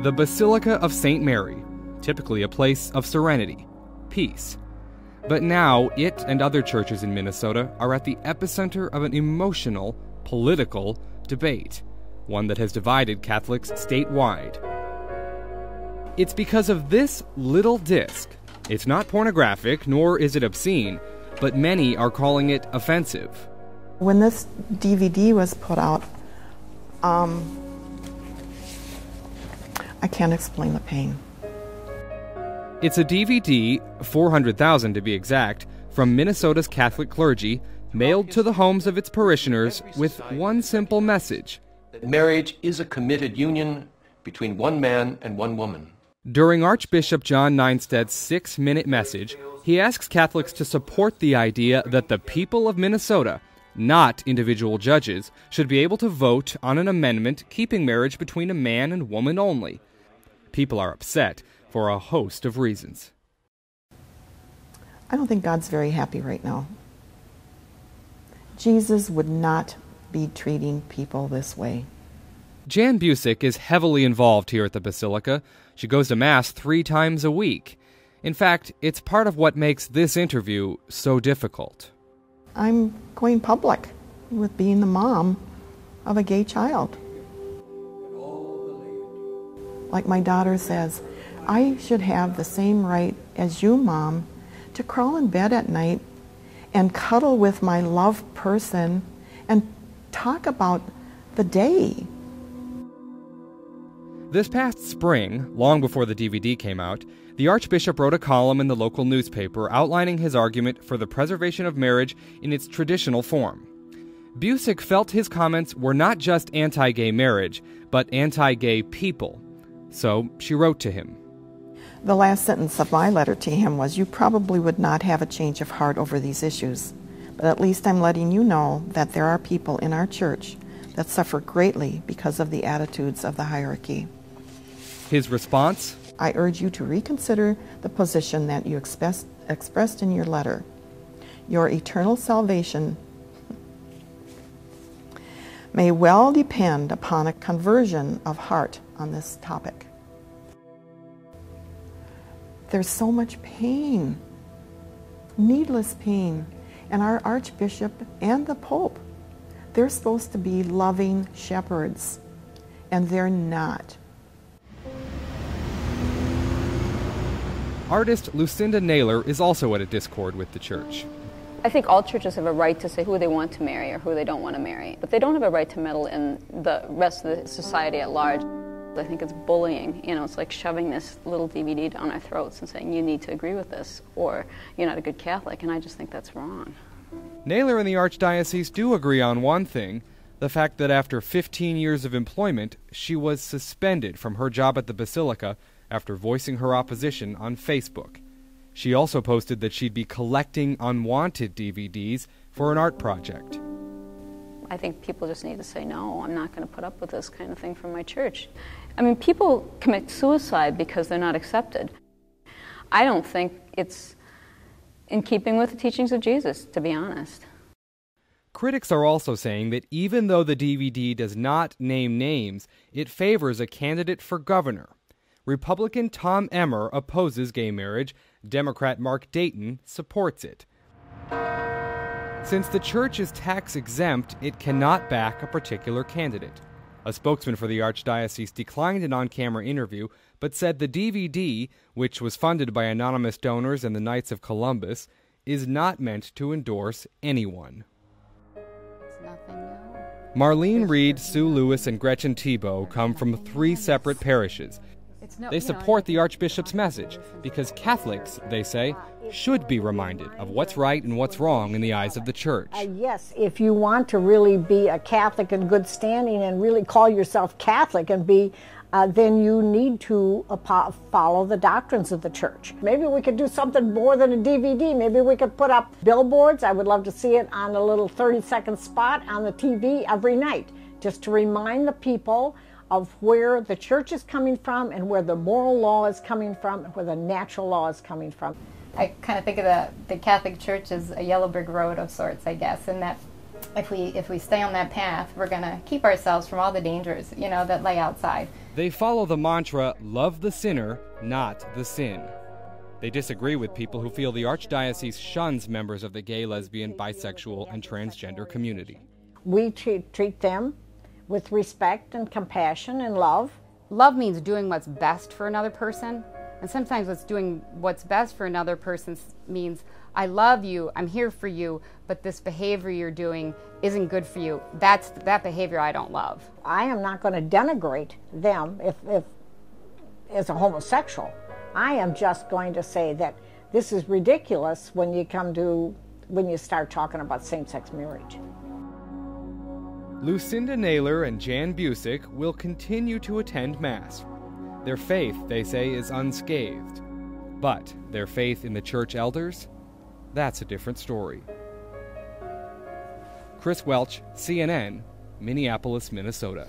The Basilica of St. Mary, typically a place of serenity, peace. But now, it and other churches in Minnesota are at the epicenter of an emotional, political debate, one that has divided Catholics statewide. It's because of this little disc. It's not pornographic, nor is it obscene, but many are calling it offensive. When this DVD was put out, I can't explain the pain. It's a DVD, 400,000 to be exact, from Minnesota's Catholic clergy, mailed to the homes of its parishioners with one simple message. Marriage is a committed union between one man and one woman. During Archbishop John Neinstedt's 6-minute message, he asks Catholics to support the idea that the people of Minnesota, not individual judges, should be able to vote on an amendment keeping marriage between a man and woman only. People are upset for a host of reasons. I don't think God's very happy right now. Jesus would not be treating people this way. Jan Busick is heavily involved here at the Basilica. She goes to Mass 3 times a week. In fact, it's part of what makes this interview so difficult. I'm going public with being the mom of a gay child. Like my daughter says, I should have the same right as you, Mom, to crawl in bed at night and cuddle with my loved person and talk about the day. This past spring, long before the DVD came out, the Archbishop wrote a column in the local newspaper outlining his argument for the preservation of marriage in its traditional form. Busick felt his comments were not just anti-gay marriage, but anti-gay people. So she wrote to him. The last sentence of my letter to him was, "You probably would not have a change of heart over these issues, but at least I'm letting you know that there are people in our church that suffer greatly because of the attitudes of the hierarchy." His response? I urge you to reconsider the position that you expressed in your letter. Your eternal salvation may well depend upon a conversion of heart on this topic. There's so much pain, needless pain, and our Archbishop and the Pope, they're supposed to be loving shepherds, and they're not. Artist Lucinda Naylor is also at a discord with the church. I think all churches have a right to say who they want to marry or who they don't want to marry, but they don't have a right to meddle in the rest of the society at large. I think it's bullying. It's like shoving this little DVD down our throats and saying you need to agree with this or you're not a good Catholic, and I just think that's wrong. Naylor and the Archdiocese do agree on one thing, the fact that after 15 years of employment, she was suspended from her job at the Basilica after voicing her opposition on Facebook. She also posted that she'd be collecting unwanted DVDs for an art project. I think people just need to say, no, I'm not going to put up with this kind of thing from my church. I mean, people commit suicide because they're not accepted. I don't think it's in keeping with the teachings of Jesus, to be honest. Critics are also saying that even though the DVD does not name names, it favors a candidate for governor. Republican Tom Emmer opposes gay marriage. Democrat Mark Dayton supports it. Since the church is tax-exempt, it cannot back a particular candidate. A spokesman for the Archdiocese declined an on-camera interview, but said the DVD, which was funded by anonymous donors and the Knights of Columbus, is not meant to endorse anyone. It's nothing new. Marlene Reed, Sue Lewis, and Gretchen Tebow come from 3 separate parishes. They support the Archbishop's message because Catholics, they say, should be reminded of what's right and what's wrong in the eyes of the Church. Yes, if you want to really be a Catholic in good standing and really call yourself Catholic and be, then you need to follow the doctrines of the Church. Maybe we could do something more than a DVD. Maybe we could put up billboards. I would love to see it on a little 30-second spot on the TV every night, just to remind the people of where the church is coming from and where the moral law is coming from and where the natural law is coming from. I kind of think of the Catholic Church as a yellow brick road of sorts, I guess, and that if we stay on that path, we're going to keep ourselves from all the dangers, that lay outside. They follow the mantra, love the sinner, not the sin. They disagree with people who feel the Archdiocese shuns members of the gay, lesbian, bisexual, and transgender community. We treat them with respect and compassion and love. Love means doing what's best for another person, and sometimes doing what's best for another person means, I love you, I'm here for you, but this behavior you're doing isn't good for you. That behavior I don't love. I am not going to denigrate them if as a homosexual. I am just going to say that this is ridiculous when you start talking about same-sex marriage. Lucinda Naylor and Jan Busick will continue to attend Mass. Their faith, they say, is unscathed. But their faith in the church elders? That's a different story. Chris Welch, CNN, Minneapolis, Minnesota.